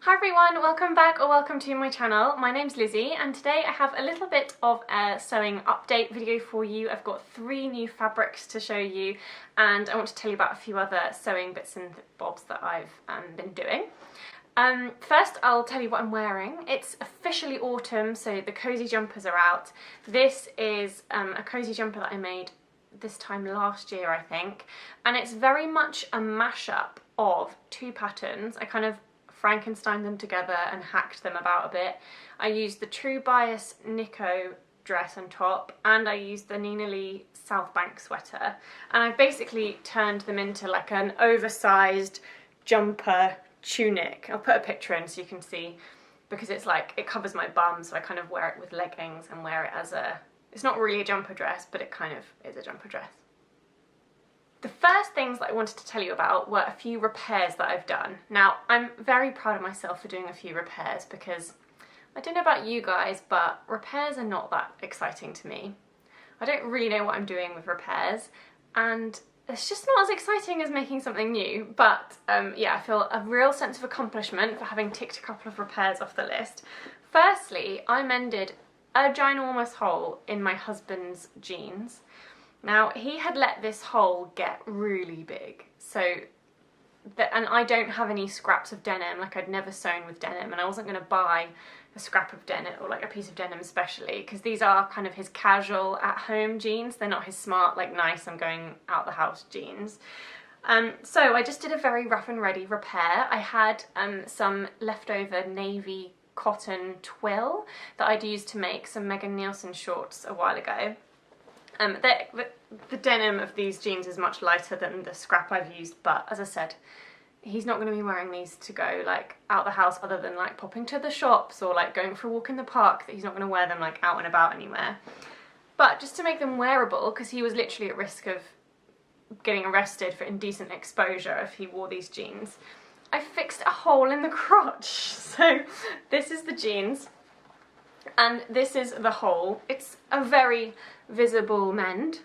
Hi everyone, welcome back or welcome to my channel. My name's Lizzie and today I have a little bit of a sewing update video for you. I've got 3 new fabrics to show you and I want to tell you about a few other sewing bits and bobs that I've been doing. First I'll tell you what I'm wearing. It's officially autumn, so the cozy jumpers are out. This is a cozy jumper that I made this time last year, I think, and it's very much a mashup of 2 patterns. I kind of Frankensteined them together and hacked them about a bit. I used the True Bias Nico dress and top, and I used the Nina Lee South Bank sweater, and I've basically turned them into like an oversized jumper tunic. I'll put a picture in so you can see, because it's like, it covers my bum, so I kind of wear it with leggings and wear it as a, it's not really a jumper dress, but it kind of is a jumper dress. The first things that I wanted to tell you about were a few repairs that I've done. Now, I'm very proud of myself for doing a few repairs because I don't know about you guys, but repairs are not that exciting to me. I don't really know what I'm doing with repairs, and it's just not as exciting as making something new, but yeah, I feel a real sense of accomplishment for having ticked a couple of repairs off the list. Firstly, I mended a ginormous hole in my husband's jeans. Now, he had let this hole get really big, and I don't have any scraps of denim, like I'd never sewn with denim, and I wasn't going to buy a scrap of denim, or like a piece of denim especially, because these are kind of his casual at-home jeans. They're not his smart, like nice, I'm going out the house jeans. So I just did a very rough and ready repair. I had some leftover navy cotton twill that I'd used to make some Megan Nielsen shorts a while ago. The denim of these jeans is much lighter than the scrap I've used, but as I said, he's not going to be wearing these to go like out the house other than like popping to the shops or like going for a walk in the park. That he's not going to wear them like out and about anywhere. But just to make them wearable, because he was literally at risk of getting arrested for indecent exposure if he wore these jeans, I fixed a hole in the crotch. So this is the jeans and this is the hole. It's a very visible mend,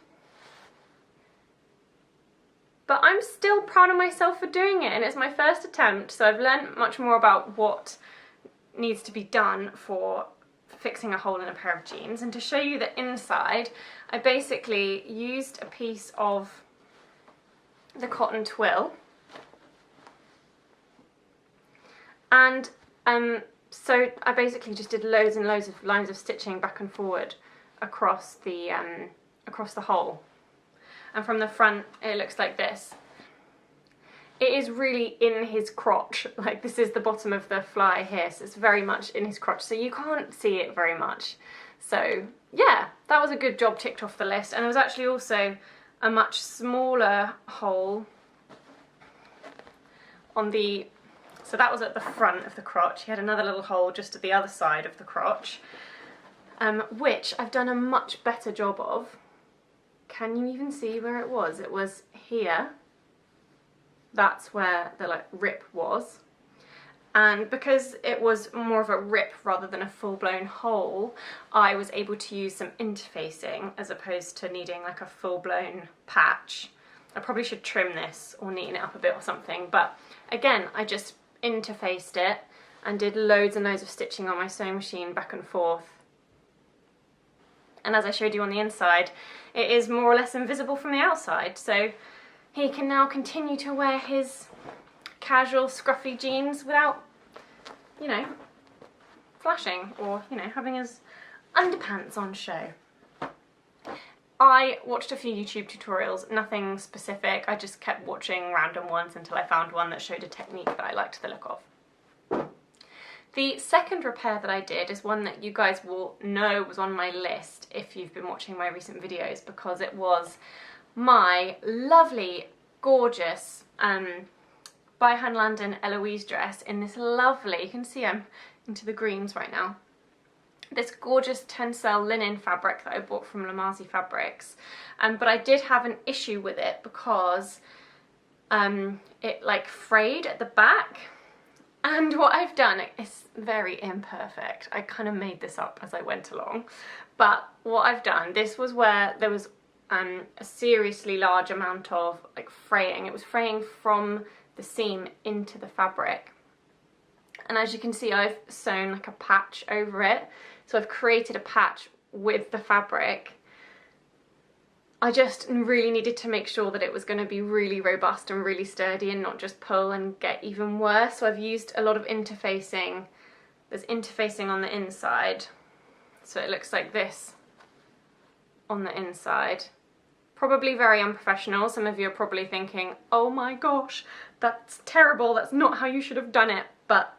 but I'm still proud of myself for doing it, and it's my first attempt, so I've learned much more about what needs to be done for fixing a hole in a pair of jeans. And to show you the inside, I basically used a piece of the cotton twill, and so I basically just did loads and loads of lines of stitching back and forward across the hole, and from the front it looks like this. It is really in his crotch, like this is the bottom of the fly here, so it's very much in his crotch, so you can't see it very much. So yeah, that was a good job ticked off the list. And there was actually also a much smaller hole on the, so that was at the front of the crotch. He had another little hole just at the other side of the crotch, which I've done a much better job of. Can you even see where it was? It was here. That's where the like rip was. And because it was more of a rip rather than a full-blown hole, I was able to use some interfacing as opposed to needing like a full-blown patch. I probably should trim this or neaten it up a bit or something, but again, I just interfaced it and did loads and loads of stitching on my sewing machine back and forth. And as I showed you on the inside, it is more or less invisible from the outside, so he can now continue to wear his casual scruffy jeans without, you know, flashing or, you know, having his underpants on show. I watched a few YouTube tutorials, nothing specific. I just kept watching random ones until I found one that showed a technique that I liked the look of. The second repair that I did is one that you guys will know was on my list if you've been watching my recent videos, because it was my lovely, gorgeous By Han London Eloise dress in this lovely, you can see I'm into the greens right now, this gorgeous tencel linen fabric that I bought from Lamazi Fabrics. But I did have an issue with it because it like frayed at the back. And what I've done is very imperfect. I kind of made this up as I went along. But what I've done, this was where there was a seriously large amount of like fraying. It was fraying from the seam into the fabric. And as you can see, I've sewn like a patch over it. So I've created a patch with the fabric. I just really needed to make sure that it was going to be really robust and really sturdy and not just pull and get even worse. So I've used a lot of interfacing. There's interfacing on the inside, so it looks like this on the inside. Probably very unprofessional. Some of you are probably thinking, oh my gosh, that's terrible, that's not how you should have done it. But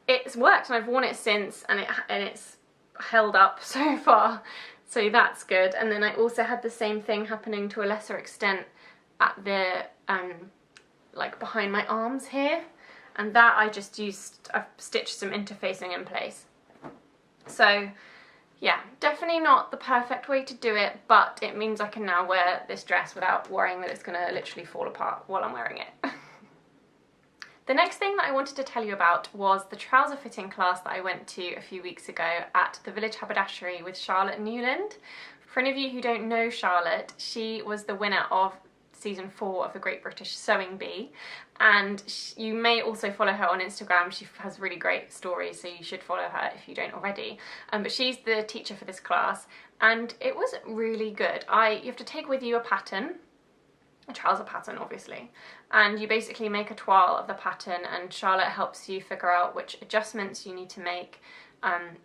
it's worked, and I've worn it since, and it's held up so far, so that's good. And then I also had the same thing happening to a lesser extent at the like behind my arms here, and that I've stitched some interfacing in place. So yeah, definitely not the perfect way to do it, but it means I can now wear this dress without worrying that it's going to literally fall apart while I'm wearing it. The next thing that I wanted to tell you about was the trouser fitting class that I went to a few weeks ago at the Village Haberdashery with Charlotte Newland. For any of you who don't know Charlotte, she was the winner of season 4 of the Great British Sewing Bee, and you may also follow her on Instagram. She has really great stories, so you should follow her if you don't already. But she's the teacher for this class, and it was really good. You have to take with you a pattern, a trouser pattern obviously, and you basically make a toile of the pattern, and Charlotte helps you figure out which adjustments you need to make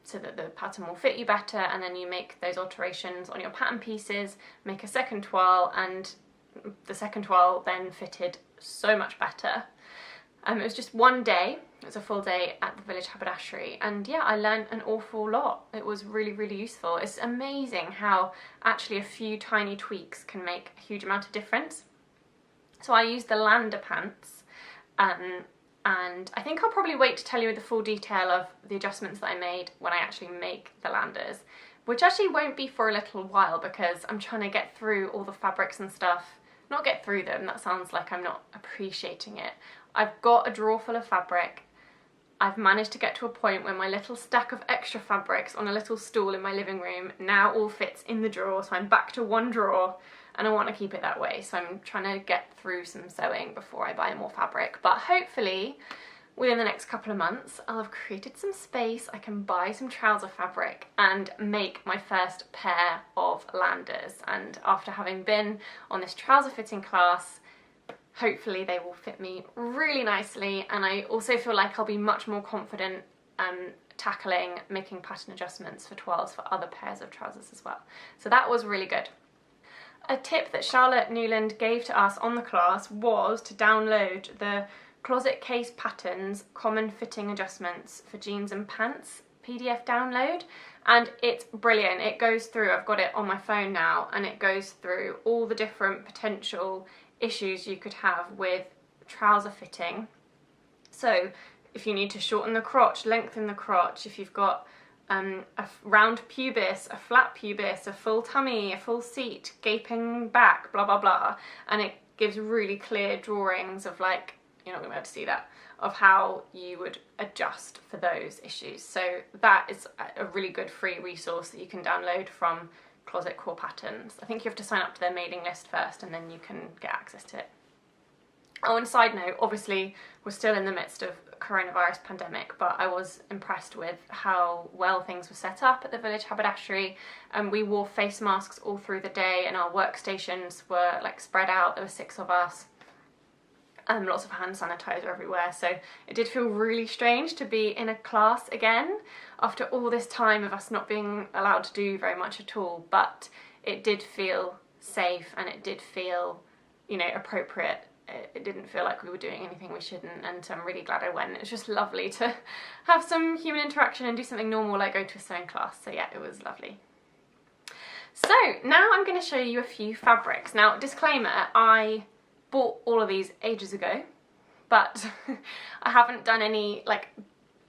so that the pattern will fit you better, and then you make those alterations on your pattern pieces, make a second toile, and the second toile then fitted so much better. It was just one day, it was a full day at the Village Haberdashery, and yeah, I learned an awful lot. It was really, really useful. It's amazing how actually a few tiny tweaks can make a huge amount of difference. So I used the Lander pants, and I think I'll probably wait to tell you the full detail of the adjustments that I made when I actually make the Landers, which actually won't be for a little while because I'm trying to get through all the fabrics and stuff. Not get through them, that sounds like I'm not appreciating it. I've got a drawer full of fabric. I've managed to get to a point where my little stack of extra fabrics on a little stool in my living room now all fits in the drawer, so I'm back to one drawer, and I want to keep it that way. So I'm trying to get through some sewing before I buy more fabric, but hopefully within the next couple of months I'll have created some space, I can buy some trouser fabric and make my first pair of Landers. And after having been on this trouser fitting class, hopefully they will fit me really nicely, and I also feel like I'll be much more confident tackling making pattern adjustments for toiles for other pairs of trousers as well. So that was really good. A tip that Charlotte Newland gave to us on the class was to download the Closet Case Patterns Common Fitting Adjustments for Jeans and Pants PDF download, and it's brilliant. It goes through, I've got it on my phone now, and it goes through all the different potential issues you could have with trouser fitting. So if you need to shorten the crotch, lengthen the crotch, if you've got a round pubis, a flat pubis, a full tummy, a full seat, gaping back, blah blah blah, and it gives really clear drawings of, like, you're not going to be able to see that, of how you would adjust for those issues. So that is a really good free resource that you can download from Closet Core Patterns. I think you have to sign up to their mailing list first and then you can get access to it. Oh, and side note, obviously we're still in the midst of coronavirus pandemic, but I was impressed with how well things were set up at the Village Haberdashery. We wore face masks all through the day, and our workstations were like spread out. There were 6 of us. Lots of hand sanitizer everywhere, so it did feel really strange to be in a class again after all this time of us not being allowed to do very much at all, but it did feel safe and it did feel, you know, appropriate. It didn't feel like we were doing anything we shouldn't, and so I'm really glad I went. It was just lovely to have some human interaction and do something normal like go to a sewing class, so yeah, it was lovely. So now I'm going to show you a few fabrics. Now, disclaimer, I bought all of these ages ago, but I haven't done any, like,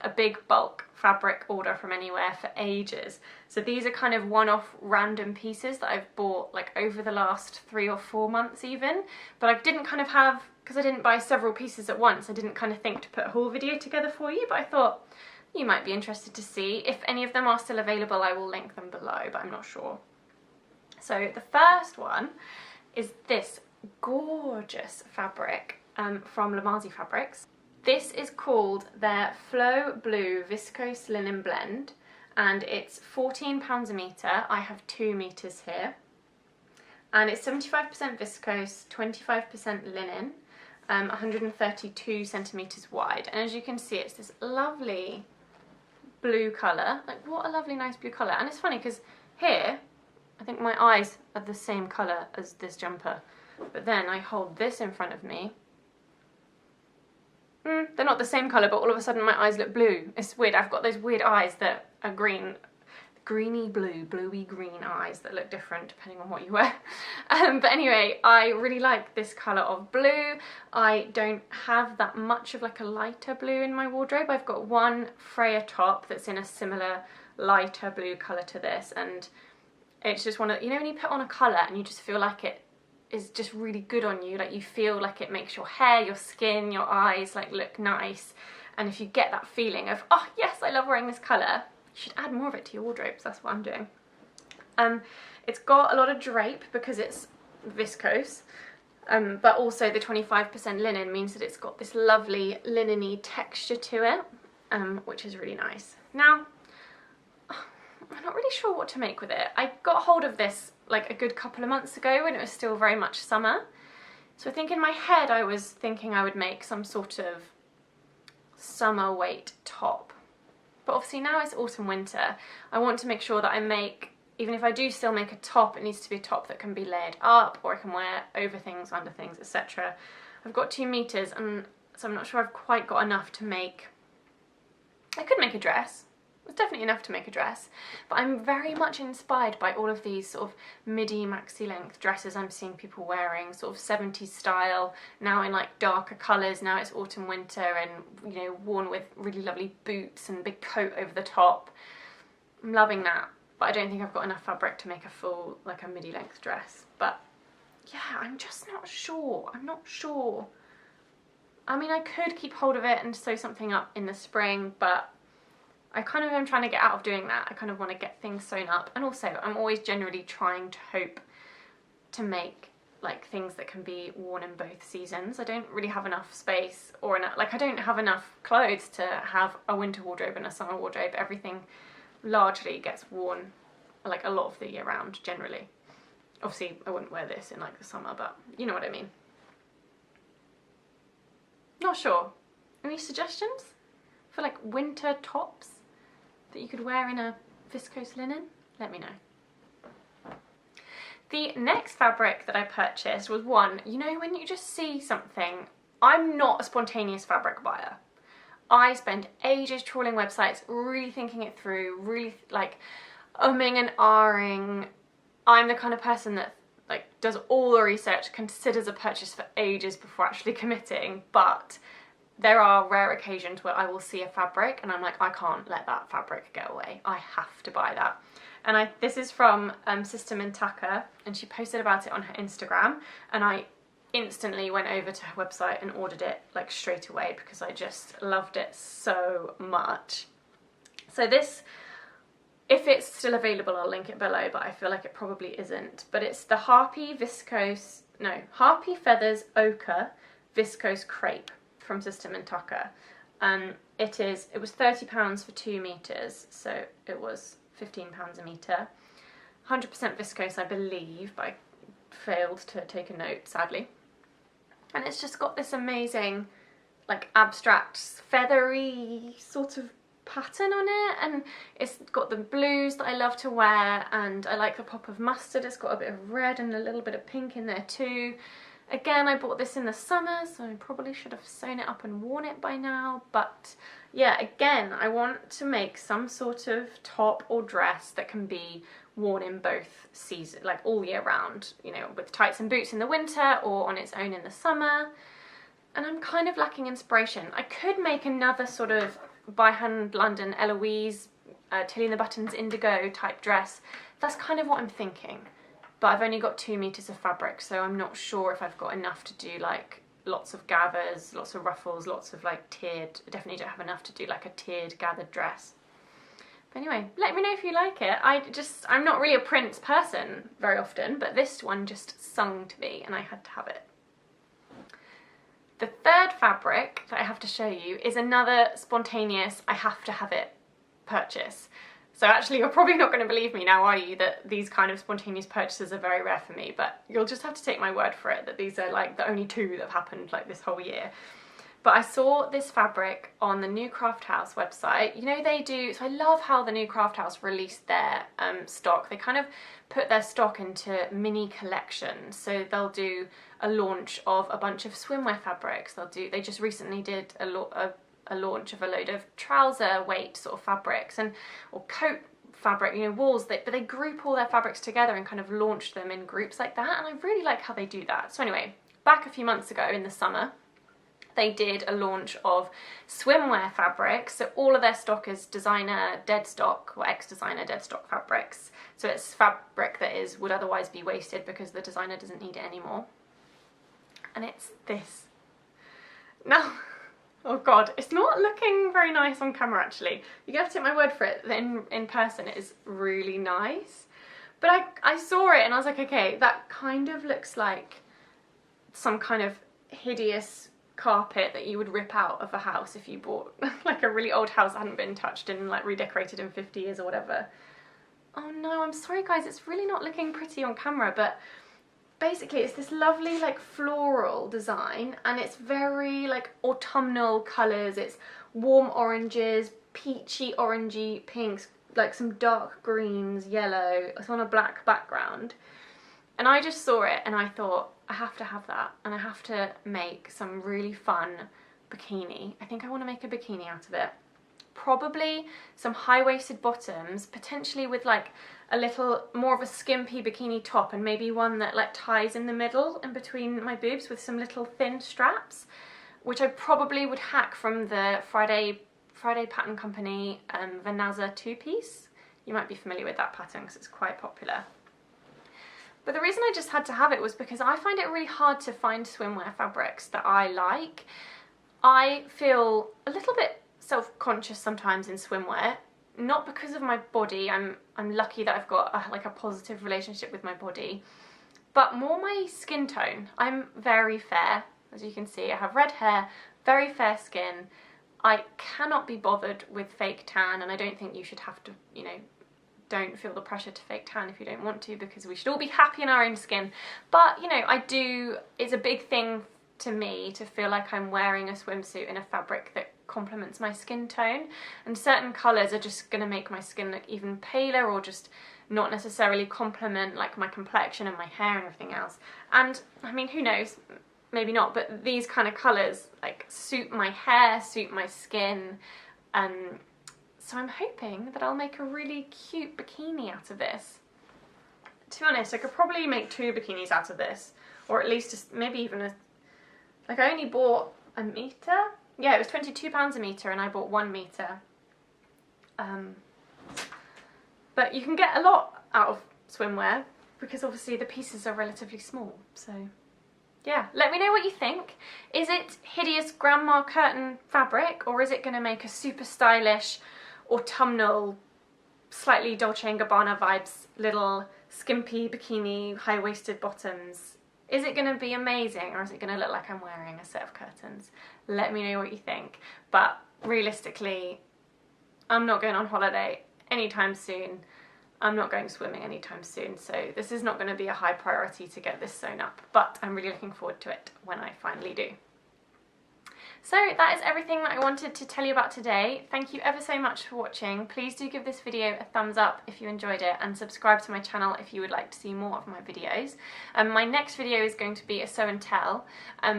a big bulk fabric order from anywhere for ages. So these are kind of one-off random pieces that I've bought like over the last 3 or 4 months even, but I didn't kind of have, because I didn't buy several pieces at once, I didn't kind of think to put a haul video together for you, but I thought you might be interested to see. If any of them are still available, I will link them below, but I'm not sure. So the first one is this gorgeous fabric from Lamazi Fabrics. This is called their Flow Blue Viscose Linen Blend, and it's £14 a metre. I have 2 metres here. And it's 75% viscose, 25% linen, 132 centimetres wide. And as you can see, it's this lovely blue colour. Like, what a lovely, nice blue colour. And it's funny because here, I think my eyes are the same colour as this jumper. But then I hold this in front of me. They're not the same colour, but all of a sudden my eyes look blue. It's weird. I've got those weird eyes that are green. Greeny blue, bluey green eyes that look different depending on what you wear. But anyway, I really like this colour of blue. I don't have that much of like a lighter blue in my wardrobe. I've got one Freya top that's in a similar lighter blue colour to this, and it's just one of, you know, when you put on a colour and you just feel like it is just really good on you, like you feel like it makes your hair, your skin, your eyes like look nice. And if you get that feeling of, oh yes, I love wearing this colour, you should add more of it to your wardrobe. So that's what I'm doing. It's got a lot of drape because it's viscose, but also the 25% linen means that it's got this lovely linen-y texture to it, which is really nice. Now, I'm not really sure what to make with it. I got hold of this like a good couple of months ago when it was still very much summer. So I think in my head I was thinking I would make some sort of summer weight top. But obviously now it's autumn winter. I want to make sure that I make, even if I do still make a top, it needs to be a top that can be layered up, or I can wear over things, under things, etc. I've got 2 metres, and so I'm not sure I've quite got enough to make. I could make a dress. It's definitely enough to make a dress, but I'm very much inspired by all of these sort of midi maxi length dresses I'm seeing people wearing, sort of 70s style, now in like darker colours. Now it's autumn winter and, you know, worn with really lovely boots and big coat over the top. I'm loving that, but I don't think I've got enough fabric to make a full, like a midi length dress. But yeah, I'm just not sure. I'm not sure. I mean, I could keep hold of it and sew something up in the spring, but I kind of am trying to get out of doing that. I kind of want to get things sewn up, and also I'm always generally trying to hope to make like things that can be worn in both seasons. I don't really have enough space, or enough, like I don't have enough clothes to have a winter wardrobe and a summer wardrobe. Everything largely gets worn like a lot of the year round generally. Obviously I wouldn't wear this in like the summer, but you know what I mean. Not sure. Any suggestions for like winter tops that you could wear in a viscose linen? Let me know. The next fabric that I purchased was one, you know, when you just see something, I'm not a spontaneous fabric buyer. I spend ages trawling websites, really thinking it through, really like umming and ahhing. I'm the kind of person that like does all the research, considers a purchase for ages before actually committing, but there are rare occasions where I will see a fabric and I'm like, I can't let that fabric go away. I have to buy that. And this is from Sister Mintaka, and she posted about it on her Instagram, and I instantly went over to her website and ordered it like straight away because I just loved it so much. So this, if it's still available, I'll link it below, but I feel like it probably isn't. But it's the Harpy Feathers Ochre Viscose Crepe from Sister Mintaka. It was £30 for 2 metres, so it was £15 a metre. 100% viscose, I believe, but I failed to take a note, sadly. And it's just got this amazing, like, abstract, feathery sort of pattern on it, and it's got the blues that I love to wear, and I like the pop of mustard. It's got a bit of red and a little bit of pink in there too. Again, I bought this in the summer, so I probably should have sewn it up and worn it by now, but yeah, again, I want to make some sort of top or dress that can be worn in both seasons, like all year round, you know, with tights and boots in the winter or on its own in the summer. And I'm kind of lacking inspiration. I could make another sort of by hand London Eloise, Tilly and the Buttons indigo type dress. That's kind of what I'm thinking. But I've only got 2 metres of fabric, so I'm not sure if I've got enough to do like lots of gathers, lots of ruffles, lots of like tiered. I definitely don't have enough to do like a tiered gathered dress. But anyway, let me know if you like it. I'm not really a prints person very often, but this one just sung to me and I had to have it. The third fabric that I have to show you is another spontaneous, I have to have it purchase. So actually you're probably not going to believe me now, are you, that these kind of spontaneous purchases are very rare for me, but you'll just have to take my word for it that these are like the only two that have happened like this whole year. But I saw this fabric on the New Craft House website. You know, they do, so I love how the New Craft House released their stock. They kind of put their stock into mini collections. So they'll do a launch of a bunch of swimwear fabrics. They just recently did a launch of a load of trouser weight sort of fabrics or coat fabric, you know, wools, but they group all their fabrics together and kind of launch them in groups like that, and I really like how they do that. So anyway, back a few months ago in the summer, they did a launch of swimwear fabrics. So all of their stock is designer dead stock or ex-designer dead stock fabrics. So it's fabric that would otherwise be wasted because the designer doesn't need it anymore. And it's this. Now, oh god, it's not looking very nice on camera actually. You have to take my word for it, in person it is really nice. But I saw it and I was like, okay, that kind of looks like some kind of hideous carpet that you would rip out of a house if you bought like a really old house that hadn't been touched and like redecorated in 50 years or whatever. Oh no, I'm sorry guys, it's really not looking pretty on camera, but basically it's this lovely like floral design and it's very like autumnal colours. It's warm oranges, peachy orangey pinks, like some dark greens, yellow. It's on a black background. And I just saw it and I thought, I have to have that and I have to make some really fun bikini. I think I want to make a bikini out of it. Probably some high-waisted bottoms, potentially with like a little more of a skimpy bikini top and maybe one that like ties in the middle and between my boobs with some little thin straps, which I probably would hack from the Friday Pattern Company Vanazza two-piece. You might be familiar with that pattern because it's quite popular. But the reason I just had to have it was because I find it really hard to find swimwear fabrics that I like. I feel a little bit self-conscious sometimes in swimwear, not because of my body. I'm lucky that I've got a positive relationship with my body, but more my skin tone. I'm very fair, as you can see. I have red hair, very fair skin. I cannot be bothered with fake tan, and I don't think you should have to, you know, don't feel the pressure to fake tan if you don't want to, because we should all be happy in our own skin. But, you know, it's a big thing to me to feel like I'm wearing a swimsuit in a fabric that complements my skin tone, and certain colours are just going to make my skin look even paler or just not necessarily complement like my complexion and my hair and everything else. And I mean, who knows, maybe not, but these kind of colours like suit my hair, suit my skin, so I'm hoping that I'll make a really cute bikini out of this. To be honest, I could probably make 2 bikinis out of this, or at least maybe even like I only bought a metre? Yeah, it was £22 a metre and I bought 1 metre. But you can get a lot out of swimwear because obviously the pieces are relatively small, so yeah. Let me know what you think. Is it hideous grandma curtain fabric, or is it going to make a super stylish autumnal, slightly Dolce & Gabbana vibes, little skimpy bikini, high-waisted bottoms? Is it going to be amazing, or is it going to look like I'm wearing a set of curtains? Let me know what you think. But realistically, I'm not going on holiday anytime soon. I'm not going swimming anytime soon, so this is not going to be a high priority to get this sewn up, but I'm really looking forward to it when I finally do. So that is everything that I wanted to tell you about today. Thank you ever so much for watching. Please do give this video a thumbs up if you enjoyed it, and subscribe to my channel if you would like to see more of my videos. My next video is going to be a sew and tell,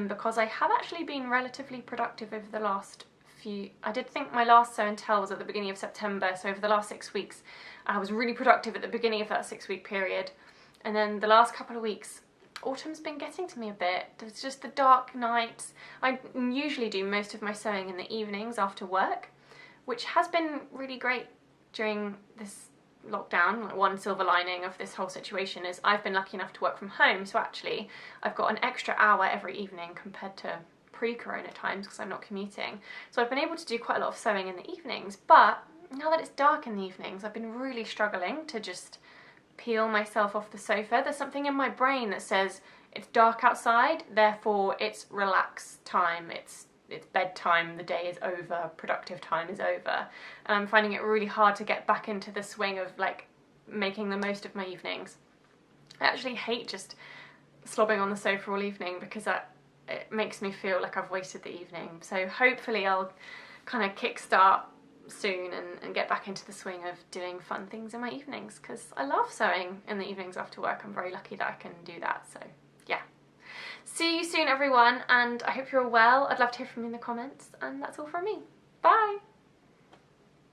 because I have actually been relatively productive over the last few... I did think my last sew and tell was at the beginning of September, so over the last 6 weeks I was really productive at the beginning of that 6-week period, and then the last couple of weeks autumn's been getting to me a bit. There's just the dark nights. I usually do most of my sewing in the evenings after work, which has been really great during this lockdown. One silver lining of this whole situation is I've been lucky enough to work from home, so actually I've got an extra hour every evening compared to pre-corona times because I'm not commuting. So I've been able to do quite a lot of sewing in the evenings, but now that it's dark in the evenings, I've been really struggling to just peel myself off the sofa. There's something in my brain that says it's dark outside, therefore it's relax time, it's bedtime, the day is over, productive time is over. And I'm finding it really hard to get back into the swing of like making the most of my evenings. I actually hate just slobbing on the sofa all evening because it makes me feel like I've wasted the evening. So hopefully I'll kind of kickstart soon and get back into the swing of doing fun things in my evenings, because I love sewing in the evenings after work. I'm very lucky that I can do that. So yeah. See you soon everyone, and I hope you're all well. I'd love to hear from you in the comments, and that's all from me. Bye!